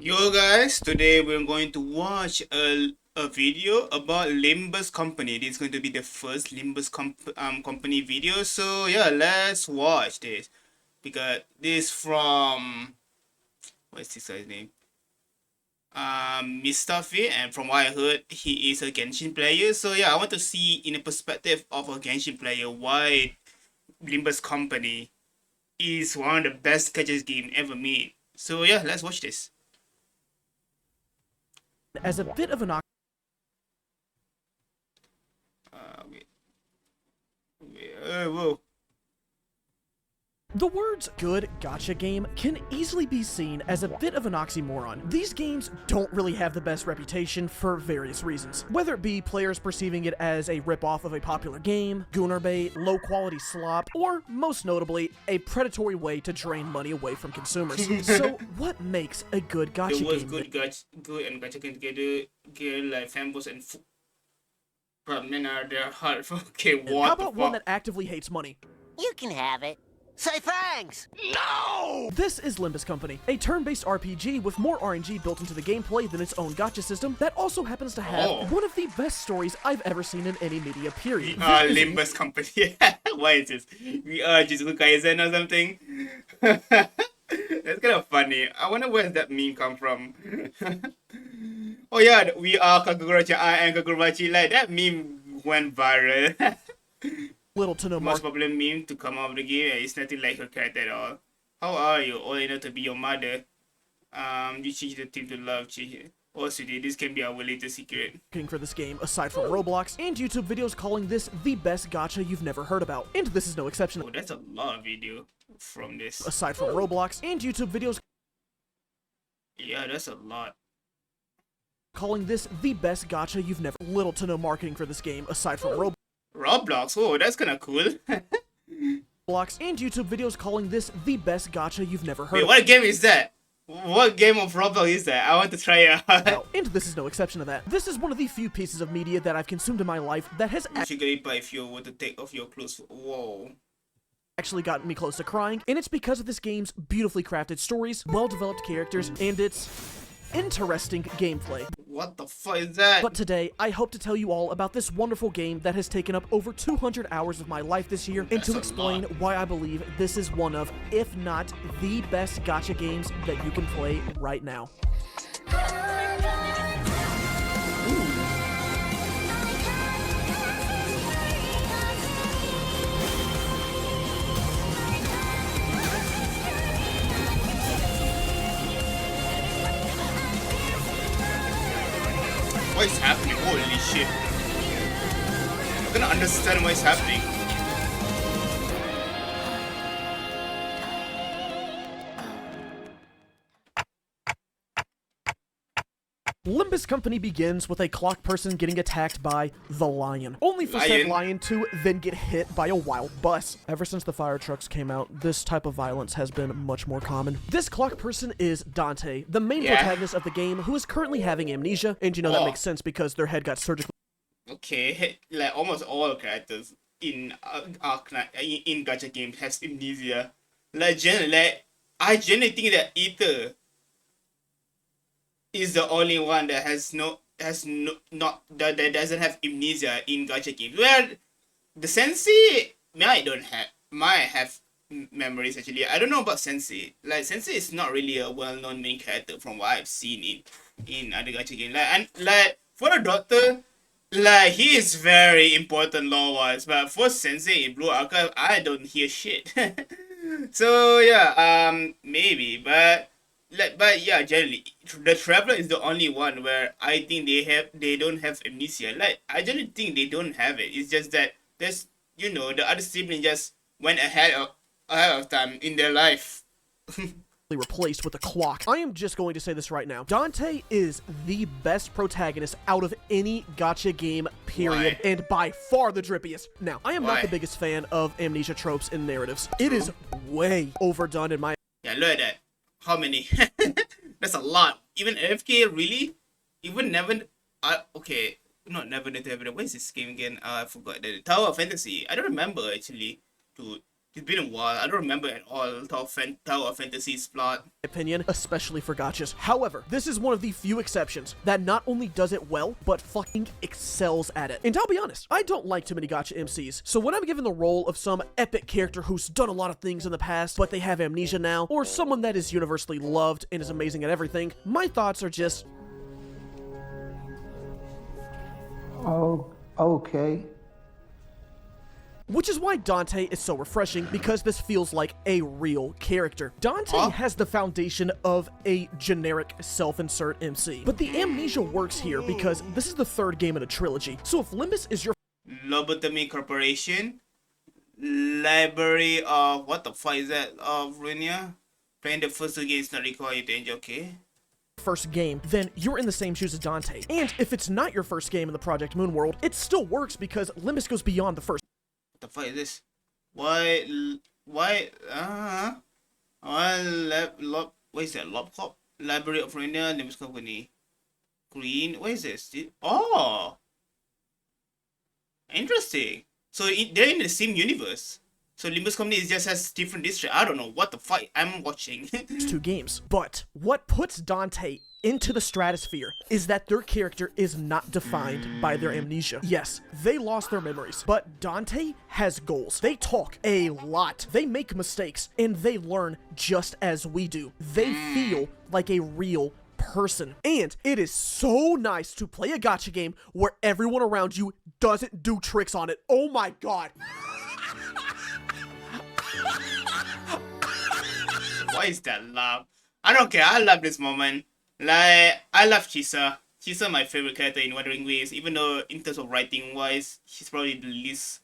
Yo guys, today we're going to watch a video about Limbus company. This is going to be the first company video. So yeah, let's watch this. Because this from what's this guy's name? MistahFeet, and from what I heard, he is a Genshin player. So yeah, I want to see in a perspective of a Genshin player why Limbus company is one of the best gacha game ever made. So yeah, let's watch this. As a bit of an Wait. Whoa. The words good gacha game can easily be seen as a bit of an oxymoron. These games don't really have the best reputation for various reasons. Whether it be players perceiving it as a ripoff of a popular game, gooner bait, low quality slop, or most notably, a predatory way to drain money away from consumers. So what makes a good gacha The words game? good and gacha can together get like fanboys and men are their heart. Okay, what How the about one fuck? that actively hates money? You can have it. Say thanks! No! This is Limbus Company, a turn-based RPG with more RNG built into the gameplay than its own gacha system that also happens to have one of the best stories I've ever seen in any media period. We are Limbus company. Why is this? We are Jujutsu Kaisen or something? That's kind of funny. I wonder where that meme come from. Oh yeah, we are Kagurachi, I am Kagurachi. Like that meme went viral. Little to no Most market popular meme to come out of the game. It's nothing like her character at all. How are you? All I know to be your mother. You change the team to love. Oh, sweetie, this can be our latest secret. for this game aside from Roblox and YouTube videos calling this the best gacha you've never heard about. And this is no exception. Oh, that's a lot of video from this. Aside from Roblox and YouTube videos Yeah, that's a lot. calling this the best gacha you've never. Little to no marketing for this game aside from Roblox. Oh, that's kind of cool. Roblox and YouTube videos calling this the best gacha you've never heard Wait, what game is that? What game of Roblox is that? I want to try it out. about. And this is no exception to that. This is one of the few pieces of media that I've consumed in my life that has Particularly if you were to take off your clothes. Whoa. actually gotten me close to crying, and it's because of this game's beautifully crafted stories, well-developed characters, and its interesting gameplay. What the fuck is that? But today, I hope to tell you all about this wonderful game that has taken up over 200 hours of my life this year, and That's to a explain lot. why I believe this is one of, if not the best gacha games that you can play right now. What is happening? Holy shit. I'm gonna understand what is happening. Limbus Company begins with a clock person getting attacked by the lion, only for said Lion. lion to then get hit by a wild bus. Ever since the fire trucks came out, this type of violence has been much more common. This clock person is Dante, the main Yeah. protagonist of the game, who is currently having amnesia, and you know that Oh. makes sense because their head got surgically Okay, like almost all characters in in gacha games has amnesia. I generally think that Ether is the only one that that doesn't have amnesia in gacha games. Well, the Sensei might have memories actually. I don't know about Sensei. Like Sensei is not really a well-known main character from what I've seen in other gacha games. Like for the Doctor, like he is very important lore-wise, but for Sensei in Blue Archive, I don't hear shit. So yeah, maybe, but yeah, generally, the Traveler is the only one where I think they don't have amnesia. Like I generally think they don't have it. It's just that there's the other sibling just went ahead of time in their life. replaced with a clock. I am just going to say this right now. Dante is the best protagonist out of any gacha game, period, Why? and by far the drippiest. Now, I am not Why? the biggest fan of amnesia tropes and narratives. It is way overdone in my Yeah, look at that. How many? That's a lot. Even AFK, really? Even never. Okay, not never. What is this game again? I forgot. The Tower of Fantasy. I don't remember actually. To It's been a while. I don't remember at all Tower of Fantasy's plot. Opinion, especially for gachas. However, this is one of the few exceptions that not only does it well, but fucking excels at it. And I'll be honest, I don't like too many gacha MCs, so when I'm given the role of some epic character who's done a lot of things in the past, but they have amnesia now, or someone that is universally loved and is amazing at everything, my thoughts are just... Oh, okay. Which is why Dante is so refreshing, because this feels like a real character. Dante has the foundation of a generic self-insert MC, but the amnesia works here because this is the third game in a trilogy. So if Limbus is your Lobotomy Corporation, Library of what the fuck is that of Runia? Playing the first two games not required to enjoy, okay? first game, then you're in the same shoes as Dante. And if it's not your first game in the Project Moon world, it still works because Limbus goes beyond the first. What the fuck is this? What is that? Lobcop? Library of Ruina, Limbus Company. Green, what is this? Oh! Interesting. So they're in the same universe. So Limbus Company just has different districts. I don't know what the fuck I'm watching. Two games. But what puts Dante into the stratosphere is that their character is not defined by their amnesia. Yes, they lost their memories, but Dante has goals. They talk a lot. They make mistakes, and they learn just as we do. They feel like a real person. And it is so nice to play a gacha game where everyone around you doesn't do tricks on it. Oh my god. What is that laugh? I don't care. I love this moment. Like, I love Chisa. Chisa my favorite character in Wuthering Waves. Even though in terms of writing wise, she's probably the least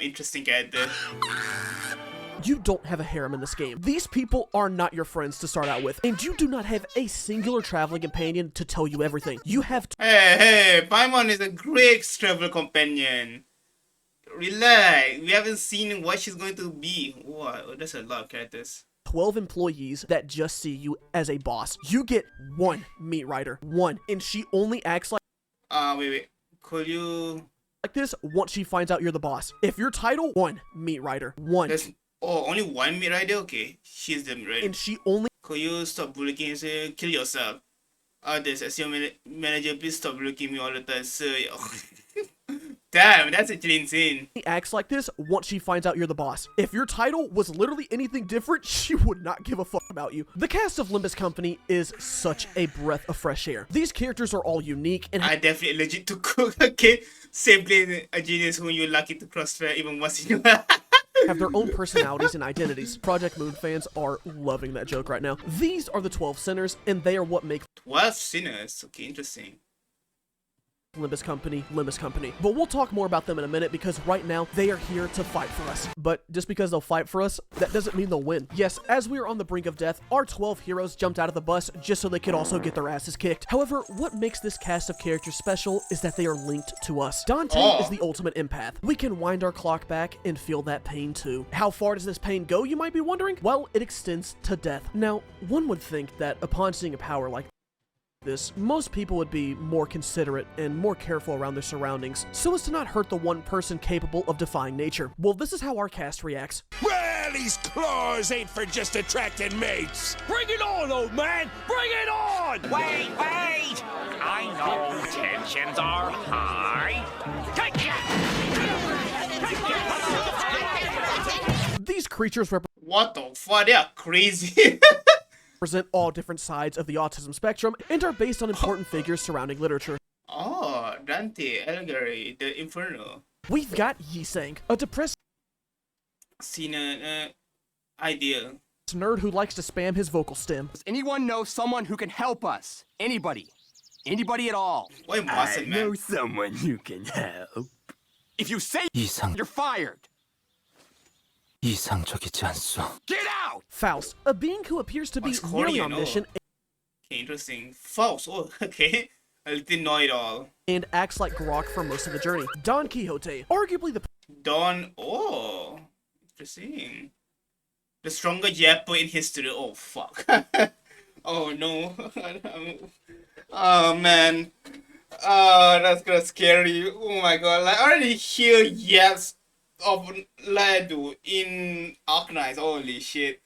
interesting character. You don't have a harem in this game. These people are not your friends to start out with, and you do not have a singular traveling companion to tell you everything. You have Hey, Paimon is a great travel companion. Relax, we haven't seen what she's going to be. Wow, that's a lot of characters. 12 employees that just see you as a boss. You get one meat rider, one, and she only acts like Wait. Could you... like this once she finds out you're the boss. If your title, one meat rider, one. Only one meat rider? Okay, she's the meat rider. And she only... Could you stop bullying and say, kill yourself? Others, as your manager, please stop bullying me all the time, sir. Damn, that's actually insane. acts like this once she finds out you're the boss. If your title was literally anything different, she would not give a fuck about you. The cast of Limbus Company is such a breath of fresh air. These characters are all unique and I definitely legit to cook, okay? Simply a genius whom you're lucky to crossfire even once in a while. have their own personalities and identities. Project Moon fans are loving that joke right now. These are the 12 sinners, and they are what make 12 sinners? Okay, interesting. Limbus Company. But we'll talk more about them in a minute because right now they are here to fight for us. But just because they'll fight for us, that doesn't mean they'll win. Yes, as we are on the brink of death, our 12 heroes jumped out of the bus just so they could also get their asses kicked. However, what makes this cast of characters special is that they are linked to us. Dante is the ultimate empath. We can wind our clock back and feel that pain too. How far does this pain go, you might be wondering? Well, it extends to death. Now, one would think that upon seeing a power like this, most people would be more considerate and more careful around their surroundings so as to not hurt the one person capable of defying nature. Well, this is how our cast reacts. Well, these claws ain't for just attracting mates. Bring it on, old man! Bring it on! Wait! I know tensions are high. Take that! These creatures What the fuck? They are crazy. represent all different sides of the autism spectrum and are based on important figures surrounding literature. Oh, Dante Alighieri, the Inferno. We've got Yisang, a depressed Seen an ideal. nerd who likes to spam his vocal stem. Does anyone know someone who can help us? Anybody. Anybody at all. Why mustn't, man? someone who can help. If you say you're fired. 이상적이지 않소. Get out! Faust, a being who appears to be What's nearly Korean, omniscient Okay, interesting. False. Oh, okay. I didn't know it all. and acts like Grok for most of the journey. Don Quixote, arguably the Don. Oh, interesting. The strongest Yappo in history. Oh, fuck. Oh, no. Oh, man. Oh, that's gonna scare you. Oh, my God. Like, I already hear yes of Ladu in Arknights. Holy shit.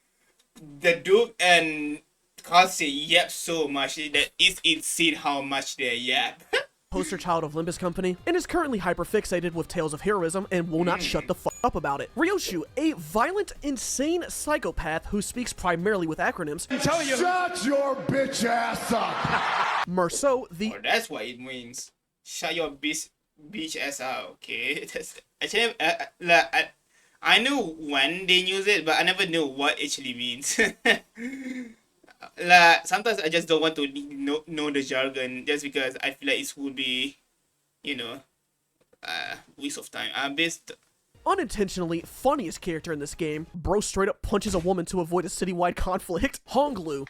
The Duke and Cassie yap so much that it's insane how much they yap. Poster child of Limbus Company, and is currently hyperfixated with tales of heroism and will not shut the fuck up about it. Ryoshu, a violent, insane psychopath who speaks primarily with acronyms. Shut your bitch ass up! Merceau, the Oh, that's what it means. Shut your bitch ass out. Okay, that's actually I knew when they use it, but I never knew what it actually means. Sometimes I just don't want to know the jargon just because I feel like it would be, waste of time. I'm based. unintentionally funniest character in this game. Bro straight up punches a woman to avoid a citywide conflict. Honglu,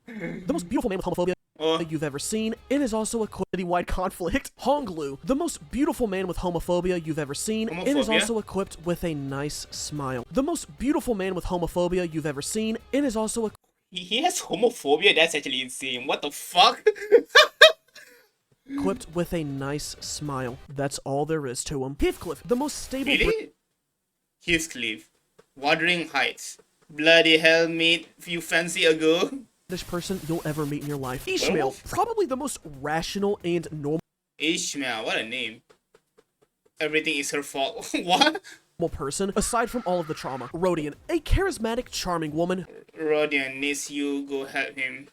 the most beautiful man with homophobia you've ever seen, and is also a citywide conflict. Honglu, the most beautiful man with homophobia you've ever seen, and is also equipped with a nice smile. The most beautiful man with homophobia you've ever seen, and is also He has homophobia? That's actually insane. What the fuck? equipped with a nice smile. That's all there is to him. Heathcliff, the most stable... Really? Heathcliff. Wuthering Heights. Bloody hell, mate. You fancy a girl? British person you'll ever meet in your life. Ishmael, Werewolf? probably the most rational and normal Ishmael, what a name. Everything is her fault. What? person, aside from all of the trauma. Rodion, a charismatic, charming woman Rodion needs you, go help him.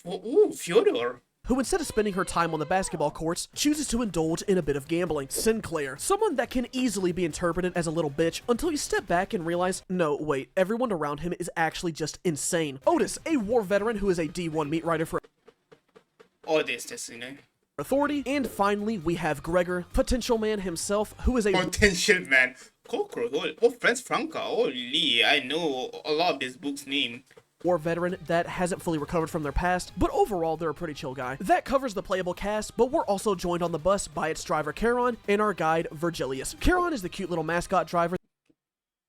Ooh, Fyodor. who, instead of spending her time on the basketball courts, chooses to indulge in a bit of gambling. Sinclair, someone that can easily be interpreted as a little bitch until you step back and realize, no, wait, everyone around him is actually just insane. Otis, a war veteran who is a D1 meat writer for Otis, that's the name. Authority. And finally, we have Gregor, potential man himself, who is a Potential man. Cockroach. Oh, Franz Franca. Holy, I know a lot of this book's name. war veteran that hasn't fully recovered from their past, but overall they're a pretty chill guy. That covers the playable cast, but we're also joined on the bus by its driver Charon and our guide Virgilius. Charon is the cute little mascot driver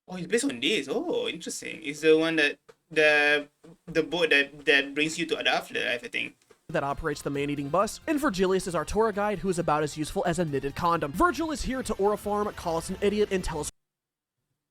Oh, it's based on this. Oh, interesting. It's the one that the boat that brings you to the afterlife, I think. that operates the man-eating bus, and Virgilius is our tour guide who is about as useful as a knitted condom. Virgil is here to Aura Farm, call us an idiot, and tell us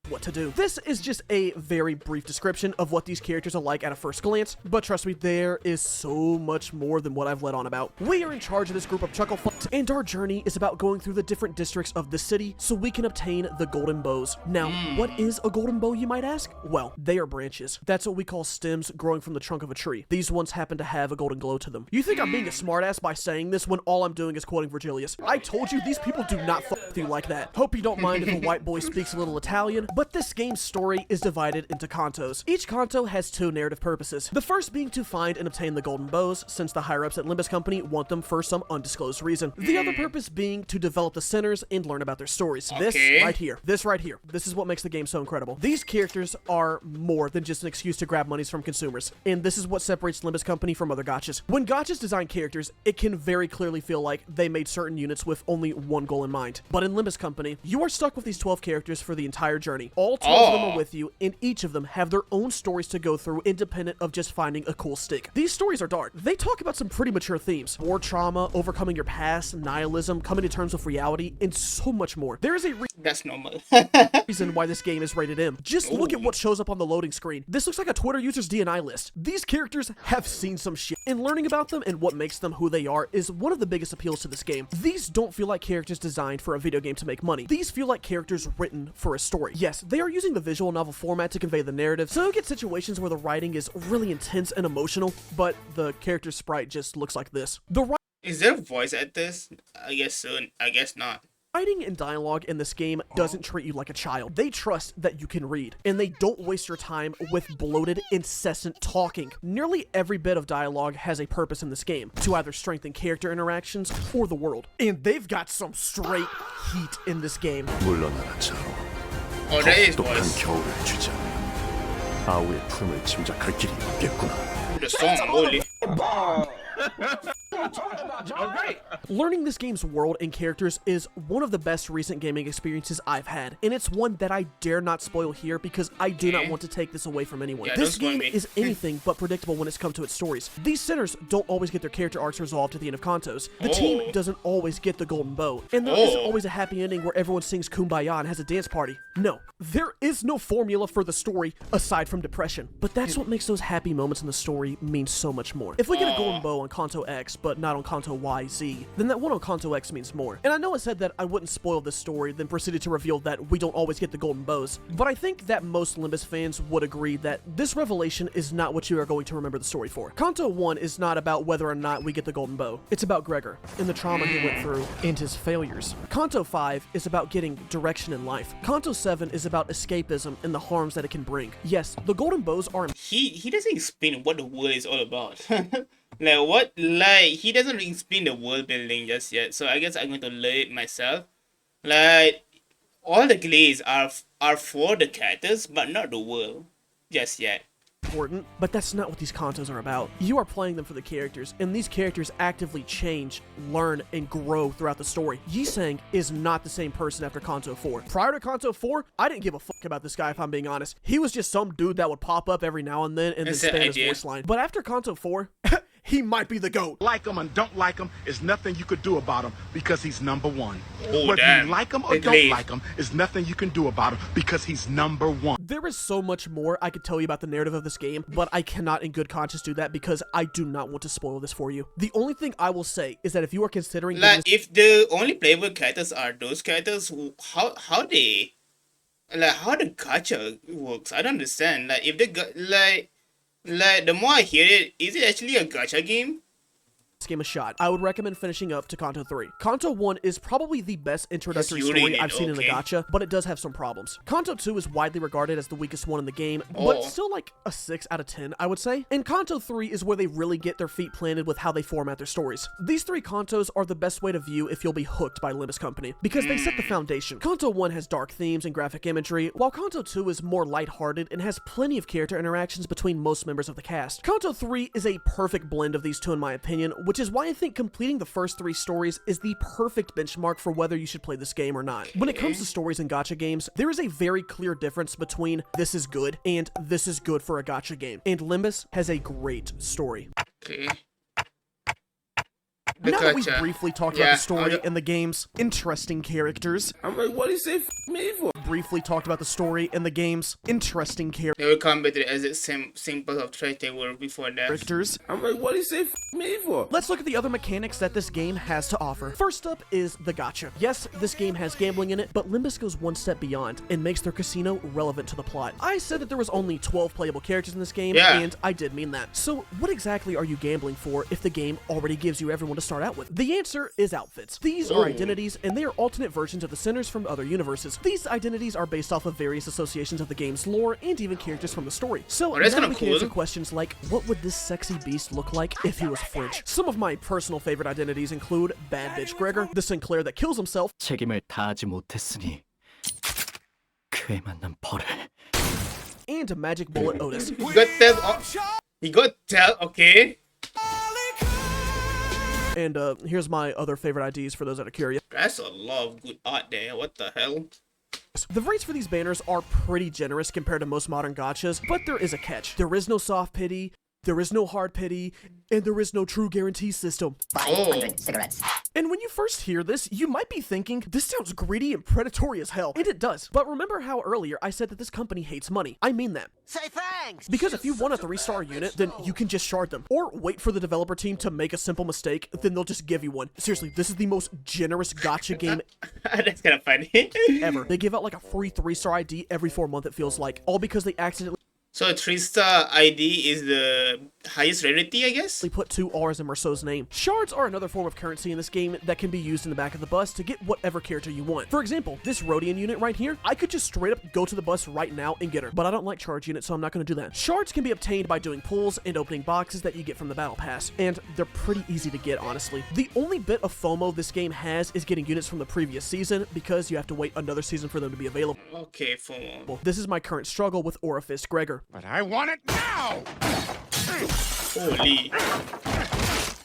what to do. This is just a very brief description of what these characters are like at a first glance, but trust me, there is so much more than what I've let on about. We are in charge of this group of chuckle fucks, and our journey is about going through the different districts of the city so we can obtain the golden bows. Now, what is a golden bow, you might ask? Well, they are branches. That's what we call stems growing from the trunk of a tree. These ones happen to have a golden glow to them. You think I'm being a smartass by saying this when all I'm doing is quoting Virgilius? I told you, these people do not fuck with you like that. Hope you don't mind if a white boy speaks a little Italian, but this game's story is divided into cantos. Each canto has two narrative purposes. The first being to find and obtain the golden bows, since the higher-ups at Limbus Company want them for some undisclosed reason. The other purpose being to develop the sinners and learn about their stories. This right here. This is what makes the game so incredible. These characters are more than just an excuse to grab monies from consumers, and this is what separates Limbus Company from other gachas. When gachas design characters, it can very clearly feel like they made certain units with only one goal in mind. But in Limbus Company, you are stuck with these 12 characters for the entire journey. All 12 of them are with you, and each of them have their own stories to go through independent of just finding a cool stick. These stories are dark. They talk about some pretty mature themes. War trauma, overcoming your past, nihilism, coming to terms with reality, and so much more. There is a That's normal. reason why this game is rated M. Just look at what shows up on the loading screen. This looks like a Twitter user's DNI list. These characters have seen some shit, and learning about them and what makes them who they are is one of the biggest appeals to this game. These don't feel like characters designed for a video game to make money. These feel like characters written for a story. Yes, they are using the visual novel format to convey the narrative, so you get situations where the writing is really intense and emotional, but the character sprite just looks like this. The Is there voice actors? I guess so. I guess not. writing and dialogue in this game doesn't treat you like a child. They trust that you can read, and they don't waste your time with bloated, incessant talking. Nearly every bit of dialogue has a purpose in this game, to either strengthen character interactions or the world. And they've got some straight heat in this game. 물러나라 자로. Oh, there is 독한 voice. 겨울을 주자. 아우의 품을 짐작할 길이 없겠구나. The song, holy. Learning this game's world and characters is one of the best recent gaming experiences I've had, and it's one that I dare not spoil here because I do not want to take this away from anyone. Yeah, this game is anything but predictable when it's come to its stories. These sinners don't always get their character arcs resolved at the end of Kantos. The team doesn't always get the golden bow, and there isn't always a happy ending where everyone sings Kumbaya and has a dance party. No, there is no formula for the story aside from depression, but that's what makes those happy moments in the story mean so much more. If we get a golden bow on Kanto X, but not on Kanto YZ, then that one on Kanto X means more. And I know I said that I wouldn't spoil this story, then proceeded to reveal that we don't always get the golden bows, but I think that most Limbus fans would agree that this revelation is not what you are going to remember the story for. Kanto 1 is not about whether or not we get the golden bow. It's about Gregor, and the trauma he went through, and his failures. Kanto 5 is about getting direction in life. Kanto 7 is about escapism and the harms that it can bring. Yes, the golden bows are... He doesn't explain what the world is all about. He doesn't explain the world building just yet, so I guess I'm going to learn it myself. Like, all the glaze are for the characters, but not the world just yet. Important, but that's not what these Kantos are about. You are playing them for the characters, and these characters actively change, learn, and grow throughout the story. Yisang is not the same person after Kanto 4. Prior to Kanto 4, I didn't give a fuck about this guy if I'm being honest. He was just some dude that would pop up every now and then spam his voice line. But after Kanto 4, he might be the GOAT. Like him and don't like him is nothing you could do about him because he's number one. Oh, Whether damn. you like him or don't like him is nothing you can do about him because he's number one. There is so much more I could tell you about the narrative of this game, but I cannot in good conscience do that because I do not want to spoil this for you. The only thing I will say is that if you are considering... Like, if the only playable characters are those characters, how the gacha works, I don't understand. Like, if the more I hear it, is it actually a gacha game? This game a shot. I would recommend finishing up to Kanto 3. Kanto 1 is probably the best introductory story I've seen in a gacha, but it does have some problems. Kanto 2 is widely regarded as the weakest one in the game, but it's still like a 6 out of 10, I would say. And Kanto 3 is where they really get their feet planted with how they format their stories. These three Kantos are the best way to view if you'll be hooked by Limbus Company, because they set the foundation. Kanto 1 has dark themes and graphic imagery, while Kanto 2 is more lighthearted and has plenty of character interactions between most members of the cast. Kanto 3 is a perfect blend of these two in my opinion, which is why I think completing the first 3 stories is the perfect benchmark for whether you should play this game or not. When it comes to stories in gacha games, there is a very clear difference between this is good and this is good for a gacha game, and Limbus has a great story. Okay. Now that we've briefly talked about the story and the game's interesting characters, I'm like, what do you say me for? Briefly talked about the story and the game's interesting They will come back to the as simple of trash they were before that. characters. I'm like, what do you say me for? Let's look at the other mechanics that this game has to offer. First up is the gacha. Yes, this game has gambling in it, but Limbus goes one step beyond and makes their casino relevant to the plot. I said that there was only 12 playable characters in this game, and I did mean that. So what exactly are you gambling for if the game already gives you everyone to start out with? The answer is outfits. These are identities, and they are alternate versions of the sinners from other universes. These identities are based off of various associations of the game's lore and even characters from the story. So now we can answer questions like, what would this sexy beast look like if he was French? Some of my personal favorite identities include Bad Bitch Gregor, the Sinclair that kills himself, 책임을 다하지 못했으니 그에 맞는 벌을. and Magic Bullet Otis. You got tell, okay. And here's my other favorite IDs for those that are curious. That's a lot of good art there. What the hell? The rates for these banners are pretty generous compared to most modern gachas, but there is a catch. There is no soft pity, there is no hard pity, and there is no true guarantee system. 500 cigarettes. And when you first hear this, you might be thinking, this sounds greedy and predatory as hell. And it does. But remember how earlier I said that this company hates money. I mean that. Say thanks! Because if you want a 3-star unit, then you can just shard them. Or wait for the developer team to make a simple mistake, then they'll just give you one. Seriously, this is the most generous gacha game That's kind of funny. ever. They give out like a free 3-star ID every 4 months, it feels like. All because they accidentally So a 3-star ID is the highest rarity, I guess? put 2 R's in Merceau's name. Shards are another form of currency in this game that can be used in the back of the bus to get whatever character you want. For example, this Rhodian unit right here, I could just straight up go to the bus right now and get her, but I don't like charge units, so I'm not going to do that. Shards can be obtained by doing pulls and opening boxes that you get from the battle pass, and they're pretty easy to get, honestly. The only bit of FOMO this game has is getting units from the previous season, because you have to wait another season for them to be available. Okay, FOMO. This is my current struggle with Orifice Gregor. But I want it now! Holy.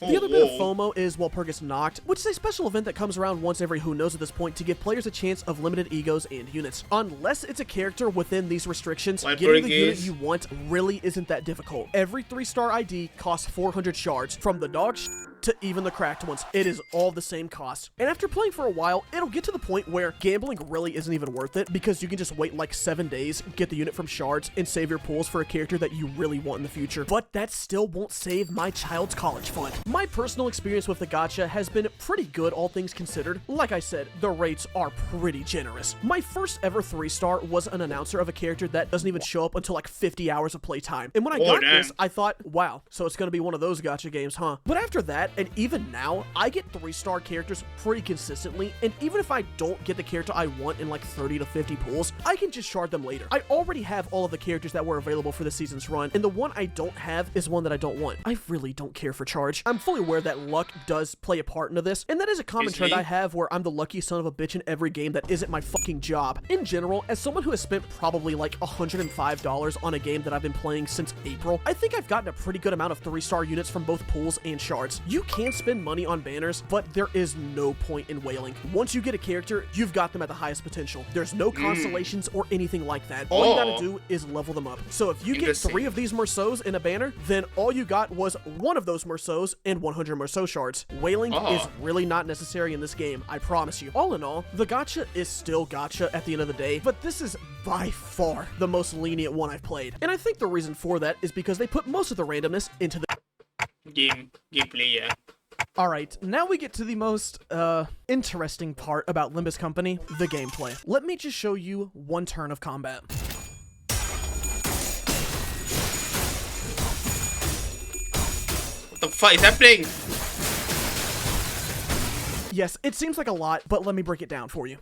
The other bit of FOMO is Walpurgis Knocked, which is a special event that comes around once every who knows at this point to give players a chance of limited egos and units. Unless it's a character within these restrictions, getting the unit you want really isn't that difficult. Every 3-star ID costs 400 shards, from the dog to even the cracked ones. It is all the same cost. And after playing for a while, it'll get to the point where gambling really isn't even worth it, because you can just wait like 7 days, get the unit from shards, and save your pools for a character that you really want in the future. But that still won't save my child's college fund. My personal experience with the gacha has been pretty good, all things considered. Like I said, the rates are pretty generous. My first ever 3-star was an announcer of a character that doesn't even show up until like 50 hours of playtime. And when I got this, I thought, wow, so it's gonna be one of those gacha games, huh? But after that, and even now, I get 3-star characters pretty consistently, and even if I don't get the character I want in like 30 to 50 pools, I can just shard them later. I already have all of the characters that were available for the season's run, and the one I don't have is one that I don't want. I really don't care for charge. I'm fully aware that luck does play a part into this, and that is a common trend I have where I'm the lucky son of a bitch in every game that isn't my fucking job. In general, as someone who has spent probably like $105 on a game that I've been playing since April, I think I've gotten a pretty good amount of 3-star units from both pools and shards. You can spend money on banners, but there is no point in wailing. Once you get a character, you've got them at the highest potential. There's no constellations or anything like that. All you gotta do is level them up. So if you get 3 of these Merceaus in a banner, then all you got was 1 of those Merceaus and 100 Merceau shards. Wailing is really not necessary in this game, I promise you. All in all, the gacha is still gacha at the end of the day, but this is by far the most lenient one I've played. And I think the reason for that is because they put most of the randomness into the gameplay, yeah. Alright, now we get to the most, interesting part about Limbus Company, the gameplay. Let me just show you one turn of combat. What the fuck is happening? Yes, it seems like a lot, but let me break it down for you.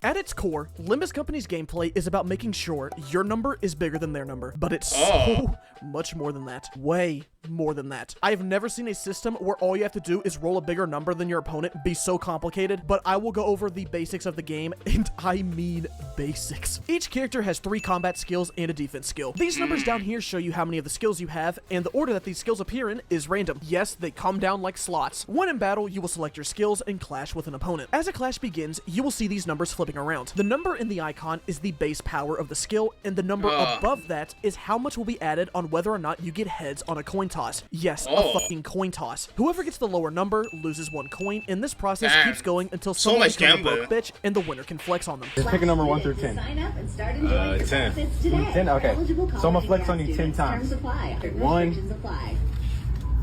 At its core, Limbus Company's gameplay is about making sure your number is bigger than their number, but it's so much more than that. Way more than that. I have never seen a system where all you have to do is roll a bigger number than your opponent be so complicated, but I will go over the basics of the game, and I mean basics. Each character has 3 combat skills and a defense skill. These numbers down here show you how many of the skills you have, and the order that these skills appear in is random. Yes, they come down like slots. When in battle, you will select your skills and clash with an opponent. As a clash begins, you will see these numbers flipping around. The number in the icon is the base power of the skill, and the number above that is how much will be added on whether or not you get heads on a coin toss. Yes, a fucking coin toss. Whoever gets the lower number loses 1 coin, and this process keeps going until someone becomes a broke bitch and the winner can flex on them. Just pick a number 1 through 10. 10. 10? Okay. So I'm gonna flex on you 10 times. 1,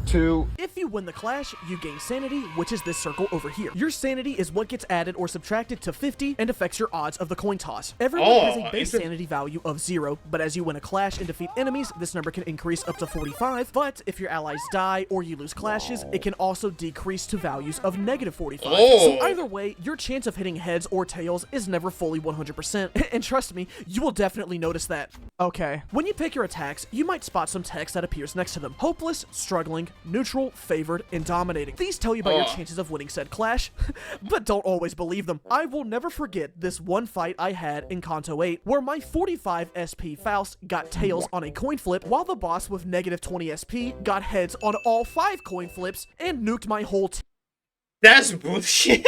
2. If you win the clash, you gain sanity, which is this circle over here. Your sanity is what gets added or subtracted to 50 and affects your odds of the coin toss. Everyone has a base sanity value of 0, but as you win a clash and defeat enemies, this number can increase up to 45, but if your allies die or you lose clashes, it can also decrease to values of negative 45. So either way, your chance of hitting heads or tails is never fully 100%, and trust me, you will definitely notice that. Okay, when you pick your attacks, you might spot some text that appears next to them. Hopeless, struggling, neutral, favored, and dominating. These tell you about your chances of winning said clash, but don't always believe them. I will never forget this one fight I had in Kanto 8, where my 45 SP Faust got tails on a coin flip, while the boss with negative 20 SP got heads on all 5 coin flips and nuked my whole team. That's bullshit.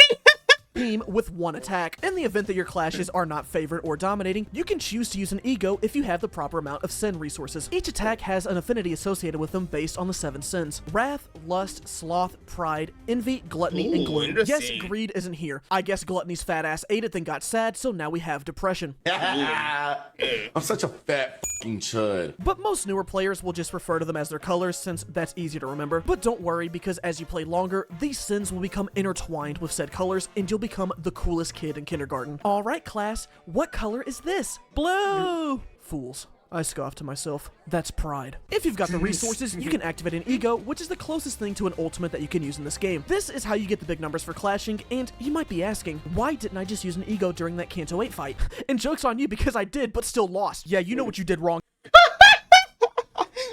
With 1 attack. In the event that your clashes are not favored or dominating, you can choose to use an ego if you have the proper amount of sin resources. Each attack has an affinity associated with them based on the 7 sins: wrath, lust, sloth, pride, envy, gluttony, and gloom. Yes, greed isn't here. I guess gluttony's fat ass ate it then got sad, so now we have depression. I'm such a fat fucking chud. But most newer players will just refer to them as their colors, since that's easy to remember. But don't worry, because as you play longer, these sins will become intertwined with said colors, and you'll become the coolest kid in kindergarten. Alright class, what color is this? Blue! Fools. I scoffed to myself. That's pride. If you've got the resources, you can activate an ego, which is the closest thing to an ultimate that you can use in this game. This is how you get the big numbers for clashing, and you might be asking, why didn't I just use an ego during that Kanto 8 fight? And joke's on you because I did, but still lost. Yeah, you know what you did wrong.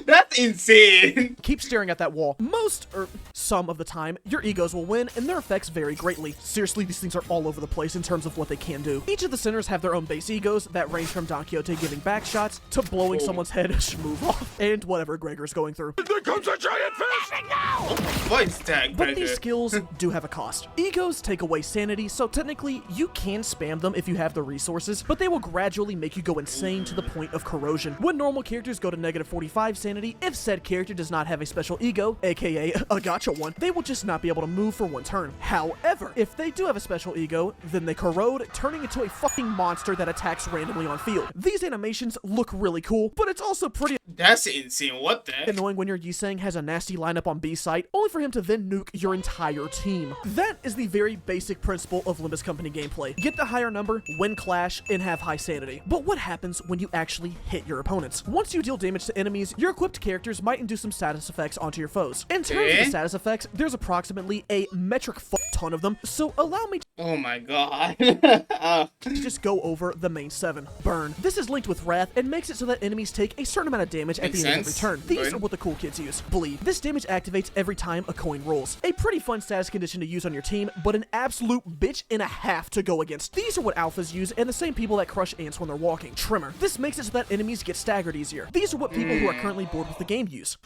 That's insane. Keep staring at that wall. some of the time, your egos will win, and their effects vary greatly. Seriously, these things are all over the place in terms of what they can do. Each of the centers have their own base egos that range from Don Quixote giving back shots to blowing someone's head move off, and whatever Gregor's going through. There comes a giant fish! Voice tag, But these skills do have a cost. Egos take away sanity, so technically you can spam them if you have the resources, but they will gradually make you go insane to the point of corrosion. When normal characters go to negative 45 sanity, if said character does not have a special ego, aka a gacha one, they will just not be able to move for one turn. However, if they do have a special ego, then they corrode, turning into a fucking monster that attacks randomly on field. These animations look really cool, but it's also pretty That's insane. What the heck? annoying when your Yiseng has a nasty lineup on B site, only for him to then nuke your entire team. That is the very basic principle of Limbus Company gameplay. Get the higher number, win clash, and have high sanity. But what happens when you actually hit your opponents? Once you deal damage to enemies, your equipped characters might induce some status effects onto your foes. In terms of the status effects, there's approximately a metric ton of them, so allow me to Oh my god. just go over the main 7. Burn. This is linked with Wrath and makes it so that enemies take a certain amount of damage at Makes the end of every sense. turn. These Good. are what the cool kids use. Bleed. This damage activates every time a coin rolls. A pretty fun status condition to use on your team, but an absolute bitch and a half to go against. These are what alphas use and the same people that crush ants when they're walking. Tremor. This makes it so that enemies get staggered easier. These are what people who are currently bored with the game use.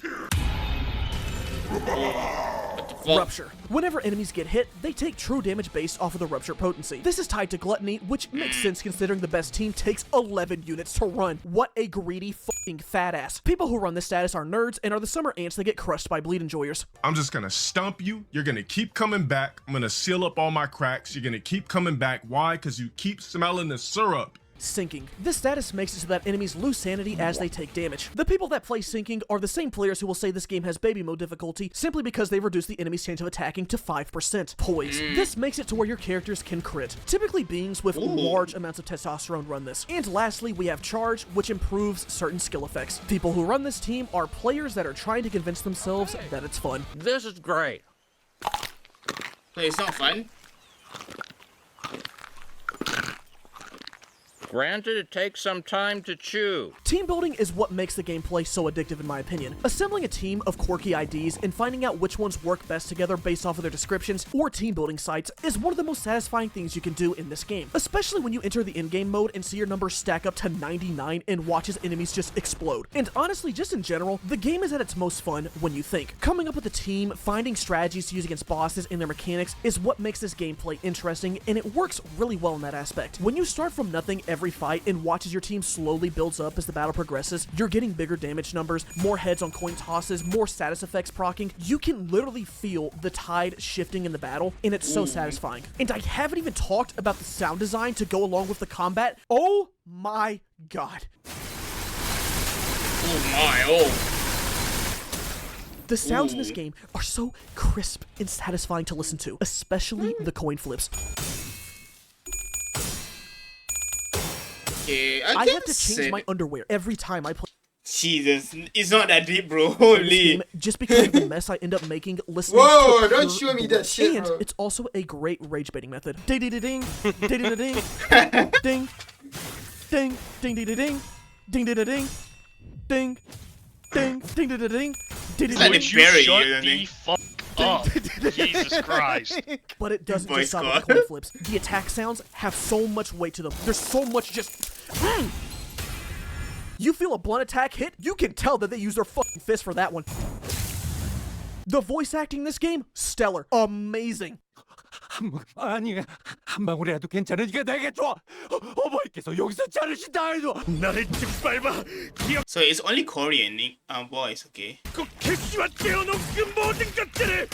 Rupture. Whenever enemies get hit, they take true damage based off of the rupture potency. This is tied to gluttony, which makes sense considering the best team takes 11 units to run. What a greedy fucking fat ass. People who run this status are nerds and are the summer ants that get crushed by bleed enjoyers. I'm just gonna stomp you. You're gonna keep coming back. I'm gonna seal up all my cracks. You're gonna keep coming back. Why? Because you keep smelling the syrup. Sinking. This status makes it so that enemies lose sanity as they take damage. The people that play Sinking are the same players who will say this game has baby mode difficulty simply because they reduce the enemy's chance of attacking to 5%. Poise. This makes it to where your characters can crit. Typically beings with large amounts of testosterone run this. And lastly, we have Charge, which improves certain skill effects. People who run this team are players that are trying to convince themselves that it's fun. This is great. So it's not fun? Granted, it takes some time to chew. Team building is what makes the gameplay so addictive in my opinion. Assembling a team of quirky IDs and finding out which ones work best together based off of their descriptions or team building sites is one of the most satisfying things you can do in this game. Especially when you enter the in-game mode and see your numbers stack up to 99 and watch as enemies just explode. And honestly, just in general, the game is at its most fun when you think. Coming up with a team, finding strategies to use against bosses and their mechanics is what makes this gameplay interesting, and it works really well in that aspect. When you start from nothing every fight and watch as your team slowly builds up as the battle progresses, you're getting bigger damage numbers, more heads on coin tosses, more status effects proccing. You can literally feel the tide shifting in the battle, and it's so satisfying. And I haven't even talked about the sound design to go along with the combat. Oh my god. Oh my, oh. The sounds in this game are so crisp and satisfying to listen to, especially the coin flips. Okay, I can have to change my underwear every time I play Jesus, it's not that deep, bro. this Holy. game just because of the mess I end up making listening Whoa, to don't pure show me blood. that shit, And bro. it's also a great rage baiting method. Ding ding ding ding ding ding ding ding ding ding ding ding ding ding ding ding ding ding ding. It's like they bury you, I think. Oh, Jesus Christ. But it doesn't Voice just stop call. at the coin flips. The attack sounds have so much weight to them. There's so much just... You feel a blunt attack hit, you can tell that they use their fucking fist for that one. The voice acting in this game, stellar. Amazing. 아니, 한 방울이라도 괜찮으니까 내게 줘. 어머니께서 여기서 자르신다 해도 나를 짓밟아. So it's only Korean voice, okay. 그 개씨와 떼어놓은 그 모든 것들을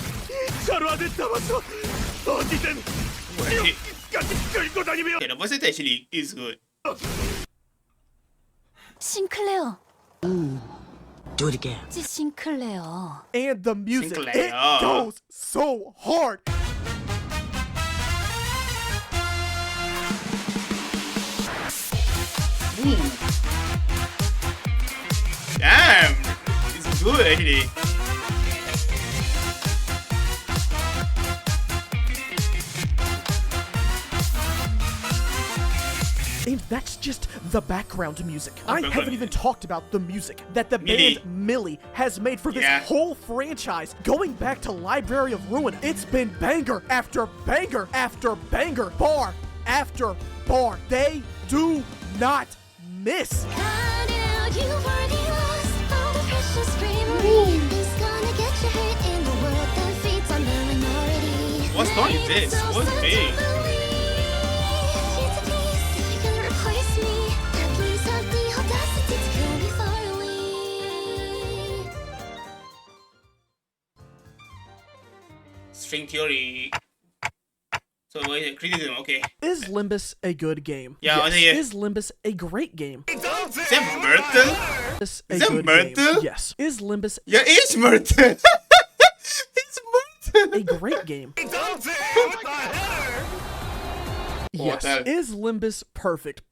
서로 안에 담아서 어디든 여기까지 끌고 다니며. Okay, the voice actor actually is good. 싱클레어. Do it again. 싱클레어. And the music, Sinclair. it goes so hard. Damn, it's good actually. And That's just the background music. I haven't even talked about the music that the band Millie has made for this whole franchise. Going back to Library of Ruin, it's been banger after banger after banger, bar after bar. They do not miss. What song is this? What's big? String theory. So what is it? Criticism, okay. Is Limbus a good game? Yeah, yes. Is Limbus a great game? Is that Myrtle? Is that Myrtle? Yes. Is Limbus? Yeah, it's Myrtle. It's Myrtle. A great game. Yes. Is Limbus perfect?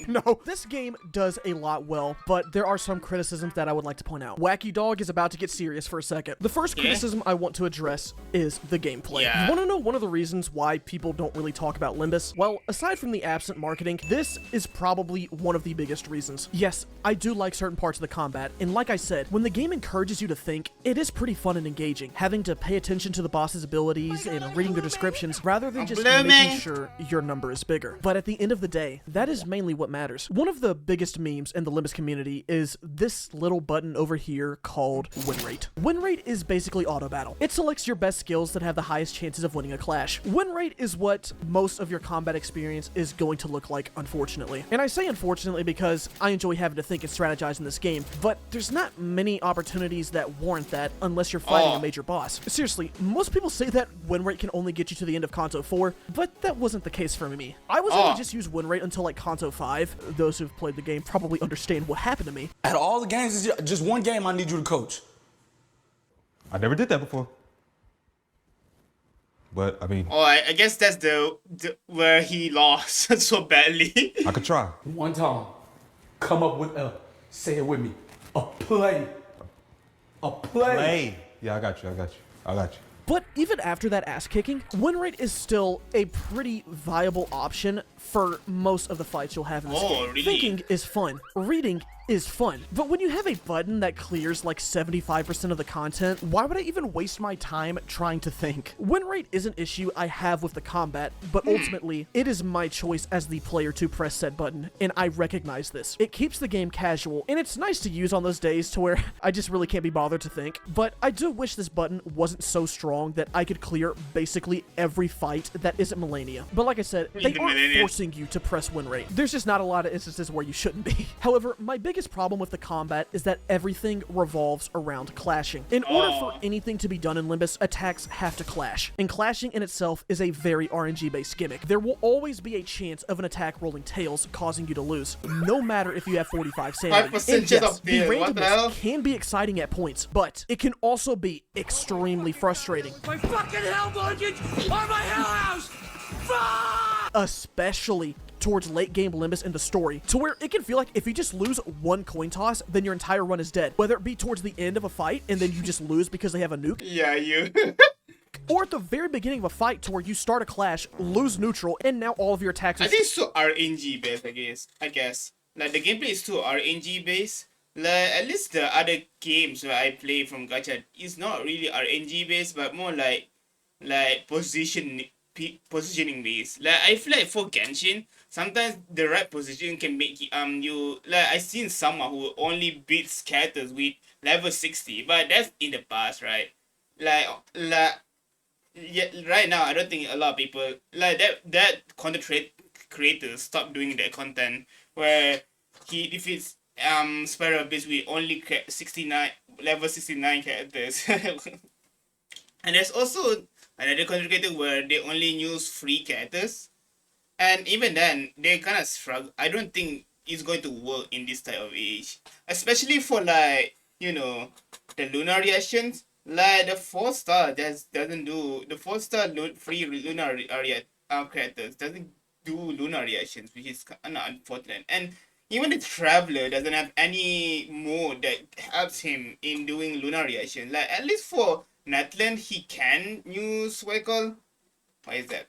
No. This game does a lot well, but there are some criticisms that I would like to point out. Wacky Dog is about to get serious for a second. The first criticism I want to address is the gameplay. You want to know one of the reasons why people don't really talk about Limbus? Well, aside from the absent marketing, this is probably one of the biggest reasons. Yes, I do like certain parts of the combat, and like I said, when the game encourages you to think, it is pretty fun and engaging. Having to pay attention to the boss's abilities and reading their descriptions rather than just making sure your number is bigger. But at the end of the day, that is mainly what matters. One of the biggest memes in the Limbus community is this little button over here called win rate. Win rate is basically auto battle. It selects your best skills that have the highest chances of winning a clash. Win rate is what most of your combat experience is going to look like, unfortunately. And I say unfortunately because I enjoy having to think and strategize in this game, but there's not many opportunities that warrant that unless you're fighting a major boss. Seriously, most people say that win rate can only get you to the end of Kanto 4, but that wasn't the case for me. I was able to just use win rate until like Kanto 5. Those who've played the game probably understand what happened to me. Out of all the games, it's just one game I need you to coach. I never did that before. But, I mean... Oh, I guess that's the where he lost so badly. I could try. One time, come up with a, say it with me, a play. A play. Yeah, I got you. But even after that ass kicking, win rate is still a pretty viable option for most of the fights you'll have in this game. Really? Thinking is fun. Reading is fun. But when you have a button that clears like 75% of the content, why would I even waste my time trying to think? Win rate is an issue I have with the combat, but ultimately, it is my choice as the player to press said button, and I recognize this. It keeps the game casual, and it's nice to use on those days to where I just really can't be bothered to think, but I do wish this button wasn't so strong that I could clear basically every fight that isn't Millennia. But like I said, they aren't forcing you to press win rate. There's just not a lot of instances where you shouldn't be. However, my biggest problem with the combat is that everything revolves around clashing. In order for anything to be done in Limbus, attacks have to clash. And clashing in itself is a very RNG-based gimmick. There will always be a chance of an attack rolling tails, causing you to lose, no matter if you have 45 sanity. And yes, the randomness can be exciting at points, but it can also be extremely frustrating. My fucking hell mortgage or my hell house! Fuck! Especially towards late game Limbus in the story, to where it can feel like if you just lose one coin toss, then your entire run is dead. Whether it be towards the end of a fight and then you just lose because they have a nuke. Yeah, you. Or at the very beginning of a fight to where you start a clash, lose neutral, and now all of your attacks are... I think it's too RNG based, I guess. Like, the gameplay is too RNG based. Like, at least the other games where I play from Gacha is not really RNG based, but more like positioning based. Like, I feel like for Genshin, sometimes the right position can make you like I seen someone who only beats characters with level 60, but that's in the past, right? Like yeah, right now I don't think a lot of people like that content creators stop doing that content where he defeats Spiral Beast with only 69 level 69 characters. And there's also another content creator where they only use free characters. And even then, they kind of struggle. I don't think it's going to work in this type of age. Especially for, like, you know, the lunar reactions. Like, the 4-star doesn't do... The 4-star free lunar area characters doesn't do lunar reactions, which is kind of unfortunate. And even the Traveler doesn't have any mode that helps him in doing lunar reaction. Like, at least for Natland, he can use what is that?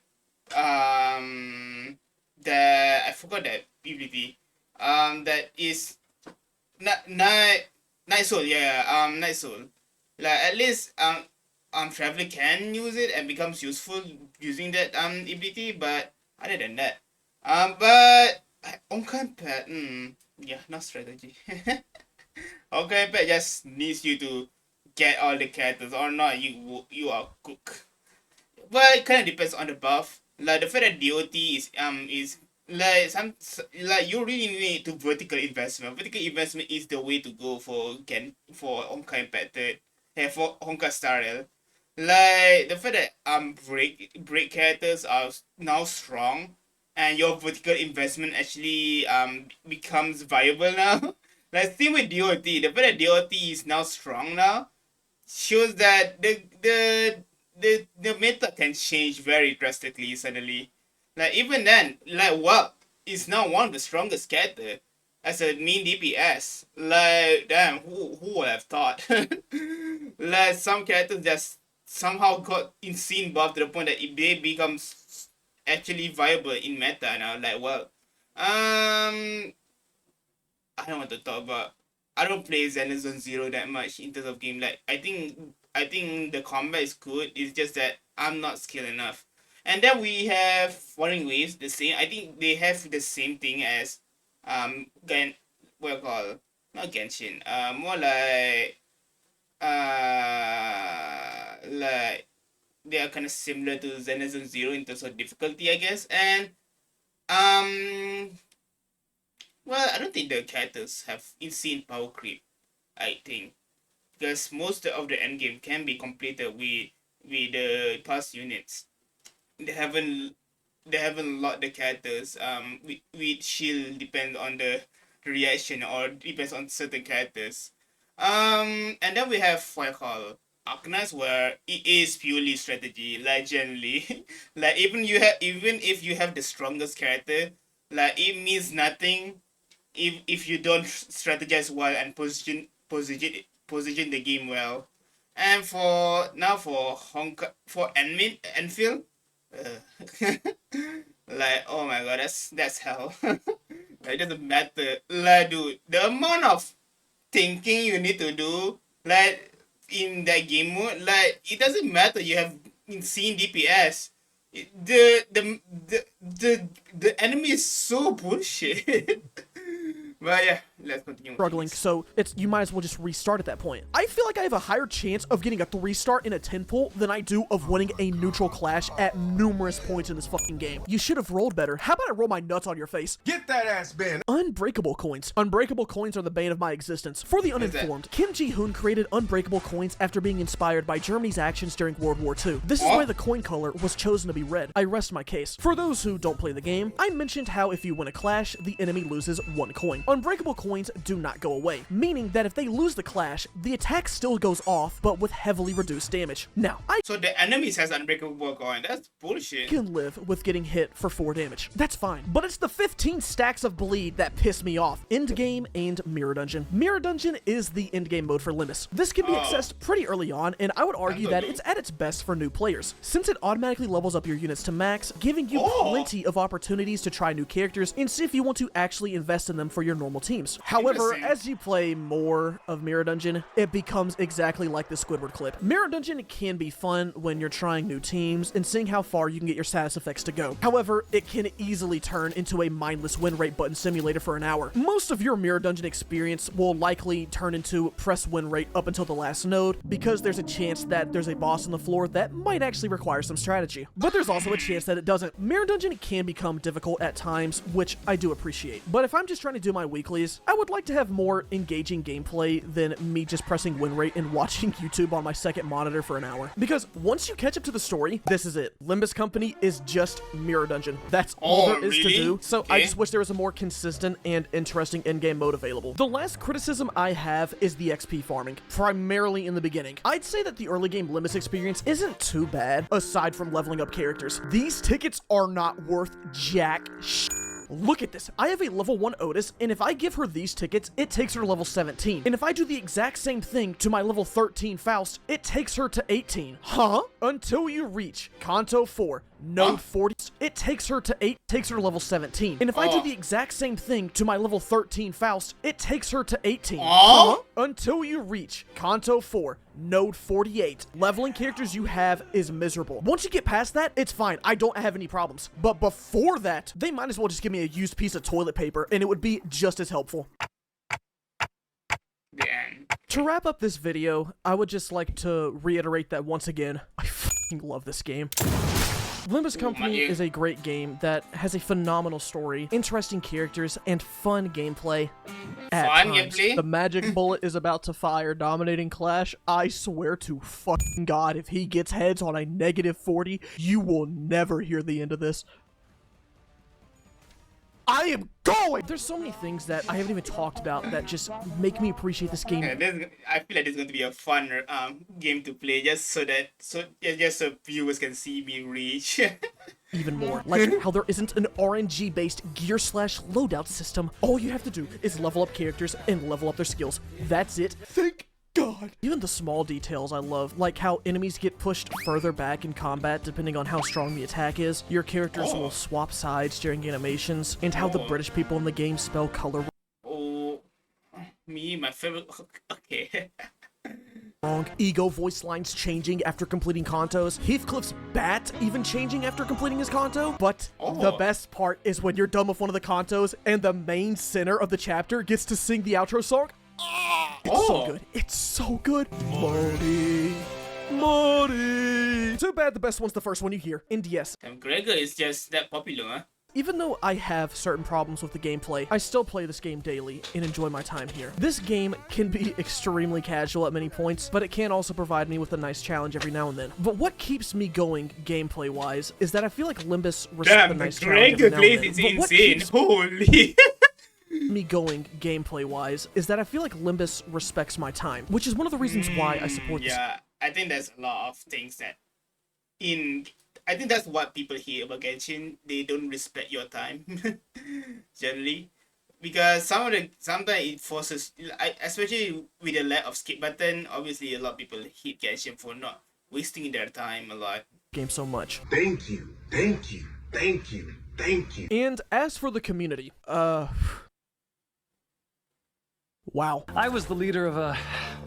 I forgot that ability. That is Night Soul. Yeah, Night Soul. Like at least Traveler can use it and becomes useful using that ability. But other than that, but Honkai Pet, yeah, not strategy. Honkai Pet just needs you to get all the characters or not. You are cooked. But it kind of depends on the buff. Like the fact that DOT is like you really need to vertical investment. Vertical investment is the way to go for Honkai Impact for Honkai Star Rail. Like the fact that break characters are now strong and your vertical investment actually becomes viable now. Like same with DOT. The fact that DOT is now strong now shows that the meta can change very drastically suddenly. Like even then, like Walt is now one of the strongest character as a main DPS. Like damn, who would have thought? Like some characters just somehow got insane buff to the point that they becomes actually viable in meta now. Like well, I don't want to talk about. I don't play Zenizon Zero that much in terms of game. Like I think the combat is good. It's just that I'm not skilled enough. And then we have Wandering Waves, the same. I think they have the same thing as not Genshin. More like they are kind of similar to Zenizon Zero in terms of difficulty, I guess. And well, I don't think the characters have insane power creep. I think because most of the end game can be completed with the past units. They haven't locked the characters. With shield depends on the reaction or depends on certain characters. And then we have what I call Arcanines, where it is purely strategy. Like generally, like even if you have the strongest character, like it means nothing if you don't strategize well and position the game well. And for Enfield, like oh my god, that's hell. It doesn't matter. Like dude, the amount of thinking you need to do, like in that game mode, like it doesn't matter. You have insane DPS. The enemy is so bullshit. But yeah, let's continue. Struggling, so you might as well just restart at that point. I feel like I have a higher chance of getting a 3-star in a 10 pull than I do of winning a neutral clash at numerous points in this fucking game. You should have rolled better. How about I roll my nuts on your face? Get that ass, Ben. Unbreakable coins. Unbreakable coins are the bane of my existence. For the uninformed, Kim Ji-hoon created unbreakable coins after being inspired by Germany's actions during World War II. This is why the coin color was chosen to be red. I rest my case. For those who don't play the game, I mentioned how if you win a clash, the enemy loses 1 coin. Unbreakable coins do not go away, meaning that if they lose the clash, the attack still goes off, but with heavily reduced damage. Now, so the enemies has unbreakable coin. That's bullshit. Can live with getting hit for 4 damage. That's fine, but it's the 15 stacks of bleed that piss me off. End game and Mirror Dungeon. Mirror Dungeon is the end game mode for Limbus. This can be accessed pretty early on, and I would argue that it's at its best for new players, since it automatically levels up your units to max, giving you plenty of opportunities to try new characters and see if you want to actually invest in them for your normal teams. However, as you play more of Mirror Dungeon, it becomes exactly like the Squidward clip. Mirror Dungeon can be fun when you're trying new teams and seeing how far you can get your status effects to go. However, it can easily turn into a mindless win rate button simulator for an hour. Most of your Mirror Dungeon experience will likely turn into press win rate up until the last node, because there's a chance that there's a boss on the floor that might actually require some strategy. But there's also a chance that it doesn't. Mirror Dungeon can become difficult at times, which I do appreciate. But if I'm just trying to do my weeklies, I would like to have more engaging gameplay than me just pressing win rate and watching YouTube on my second monitor for an hour. Because once you catch up to the story, this is it. Limbus Company is just Mirror Dungeon. That's all there is to do. So I just wish there was a more consistent and interesting in-game mode available. The last criticism I have is the XP farming, primarily in the beginning. I'd say that the early game Limbus experience isn't too bad, aside from leveling up characters. These tickets are not worth jack shit. Look at this. I have a level 1 Otis, and if I give her these tickets, it takes her to level 17. And if I do the exact same thing to my level 13 Faust, it takes her to 18. Huh? Until you reach Kanto 4, Node 40, it takes her to level 17. And if I do the exact same thing to my level 13 Faust, it takes her to 18. Until you reach Kanto 4, Node 48. Leveling characters you have is miserable. Once you get past that, it's fine. I don't have any problems. But before that, they might as well just give me a used piece of toilet paper, and it would be just as helpful. To wrap up this video, I would just like to reiterate that once again, I fucking love this game. Limbus Company is a great game that has a phenomenal story, interesting characters, and fun gameplay. At times, the magic bullet is about to fire, dominating Clash. I swear to fucking God, if he gets heads on a -40, you will never hear the end of this. I am going! There's so many things that I haven't even talked about that just make me appreciate this game. I feel like it's going to be a fun game to play, just so viewers can see me reach. Even more, like how there isn't an RNG-based gear/loadout system. All you have to do is level up characters and level up their skills. That's it. Thank God. Even the small details I love, like how enemies get pushed further back in combat depending on how strong the attack is. Your characters will swap sides during animations, and how the British people in the game spell color. My favorite. Okay. Wrong. Ego voice lines changing after completing Kantos. Heathcliff's bat even changing after completing his Kanto. But the best part is when you're done with one of the Kantos and the main center of the chapter gets to sing the outro song. It's so good. It's so good. Marty. Too bad the best one's the first one you hear. And yes, Gregor is just that popular, huh? Even though I have certain problems with the gameplay, I still play this game daily and enjoy my time here. This game can be extremely casual at many points, but it can also provide me with a nice challenge every now and then. But what keeps me going gameplay-wise is that I feel like Limbus respects a nice challenge every now and then. It's insane. Holy. Me going gameplay-wise is that I feel like Limbus respects my time, which is one of the reasons why I support this. Yeah, I think there's a lot of things that I think that's what people hear about Genshin. They don't respect your time, generally, because sometimes it forces, especially with the lack of skip button. Obviously, a lot of people hate Genshin for not wasting their time a lot. Game so much. Thank you, thank you, thank you, thank you. And as for the community, wow. I was the leader of a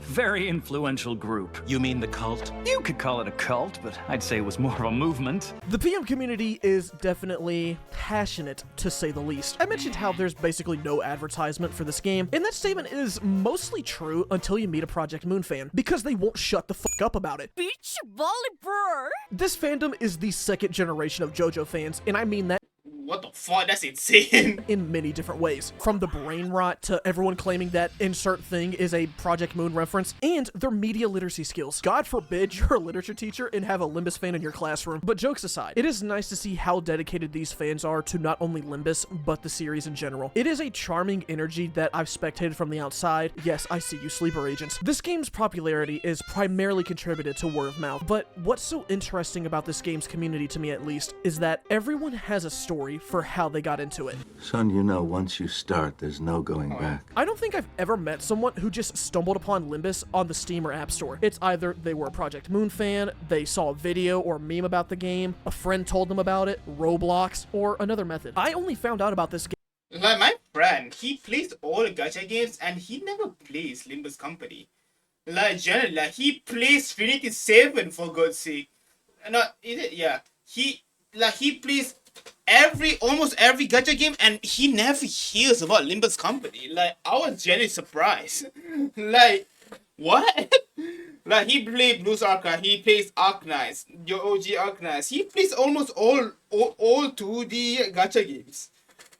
very influential group. You mean the cult? You could call it a cult, but I'd say it was more of a movement. The PM community is definitely passionate, to say the least. I mentioned how there's basically no advertisement for this game, and that statement is mostly true until you meet a Project Moon fan, because they won't shut the fuck up about it. Beach volleyball. This fandom is the second generation of JoJo fans, and I mean that. What the fuck? That's insane. In many different ways. From the brain rot to everyone claiming that insert thing is a Project Moon reference, and their media literacy skills. God forbid you're a literature teacher and have a Limbus fan in your classroom. But jokes aside, it is nice to see how dedicated these fans are to not only Limbus, but the series in general. It is a charming energy that I've spectated from the outside. Yes, I see you, sleeper agents. This game's popularity is primarily contributed to word of mouth, but what's so interesting about this game's community, to me at least, is that everyone has a story for how they got into it. Son, you know, once you start, there's no going back. I don't think I've ever met someone who just stumbled upon Limbus on the Steam or App Store. It's either they were a Project Moon fan, they saw a video or meme about the game, a friend told them about it, Roblox, or another method. I only found out about this game. Like my friend, he plays all the gacha games and he never plays Limbus Company. Like generally, like he plays Trinity 7 for God's sake. Not is it? Yeah. He plays almost every gacha game and he never hears about Limbus Company. Like I was genuinely surprised. Like what? Like he played Blues Arca, he plays Arknights, your OG Arknights. He plays almost all 2D gacha games.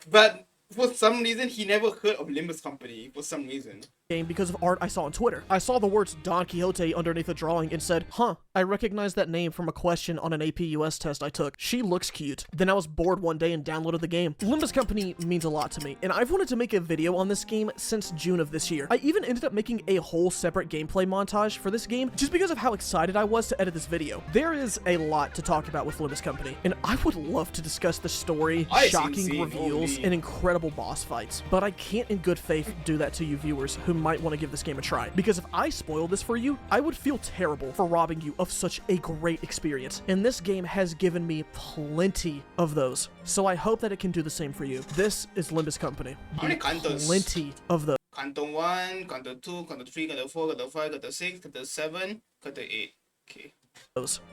But for some reason he never heard of Limbus Company for some reason. Game because of art I saw on Twitter. I saw the words Don Quixote underneath a drawing and said, huh, I recognize that name from a question on an AP US test I took. She looks cute. Then I was bored one day and downloaded the game. Limbus Company means a lot to me, and I've wanted to make a video on this game since June of this year. I even ended up making a whole separate gameplay montage for this game just because of how excited I was to edit this video. There is a lot to talk about with Limbus Company, and I would love to discuss the story, shocking reveals, and incredible boss fights, but I can't in good faith do that to you viewers who might want to give this game a try. Because if I spoiled this for you, I would feel terrible for robbing you of such a great experience. And this game has given me plenty of those. So I hope that it can do the same for you. This is Limbus Company. How many cantos? Plenty of those. Canton 1, Canton 2, Canton 3, Canton 4, Canton 5, Canton 6, Canton 7, Canton 8. Okay.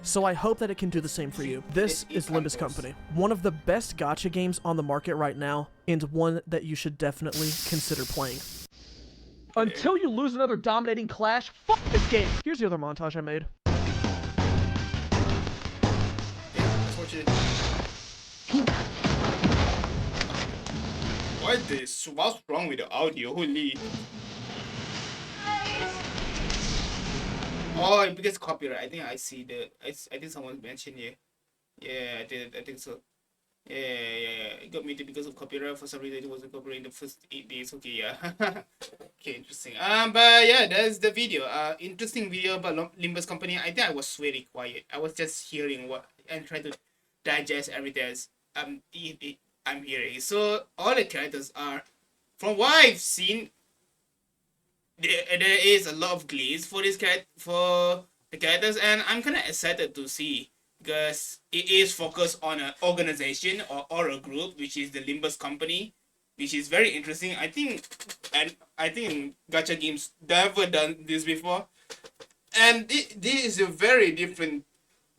So I hope that it can do the same for you. This is Limbus Company. One of the best gacha games on the market right now, and one that you should definitely consider playing. Until you lose another dominating clash, fuck this game! Here's the other montage I made. What is this? What's wrong with the audio? Holy. Oh, because copyright. I think I see the. I think someone mentioned here. Yeah, I did. I think so. Yeah. It got muted because of copyright. For some reason, it wasn't copyright in the first 8 days. Okay, yeah. Okay, interesting. But yeah, that's the video. Interesting video about Limbus Company. I think I was very quiet. I was just hearing what and trying to digest everything else. I'm hearing. So all the characters are, from what I've seen, there is a lot of glaze for for the characters, and I'm kind of excited to see, because it is focused on an organization or a group, which is the Limbus Company, which is very interesting. I think gacha games never done this before, and this is a very different.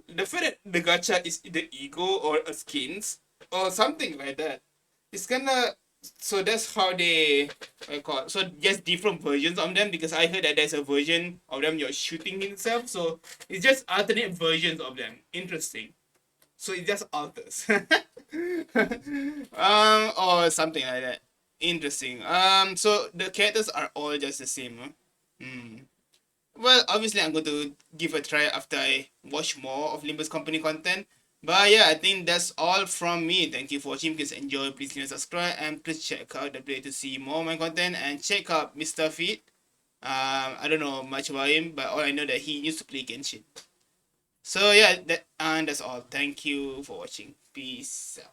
The fact that the gacha is the ego or a skins or something like that, it's kinda. So that's how they call it. So just different versions of them, because I heard that there's a version of them you're shooting himself. So it's just alternate versions of them. Interesting. So it just alters. Or something like that. Interesting. So the characters are all just the same. Huh? Well, obviously I'm going to give a try after I watch more of Limbus Company content. But yeah, I think that's all from me. Thank you for watching. Please enjoy, please subscribe, and please check out the play to see more of my content, and check out MistahFeet. I don't know much about him, but all I know that he used to play Genshin. So yeah, that's all. Thank you for watching. Peace out.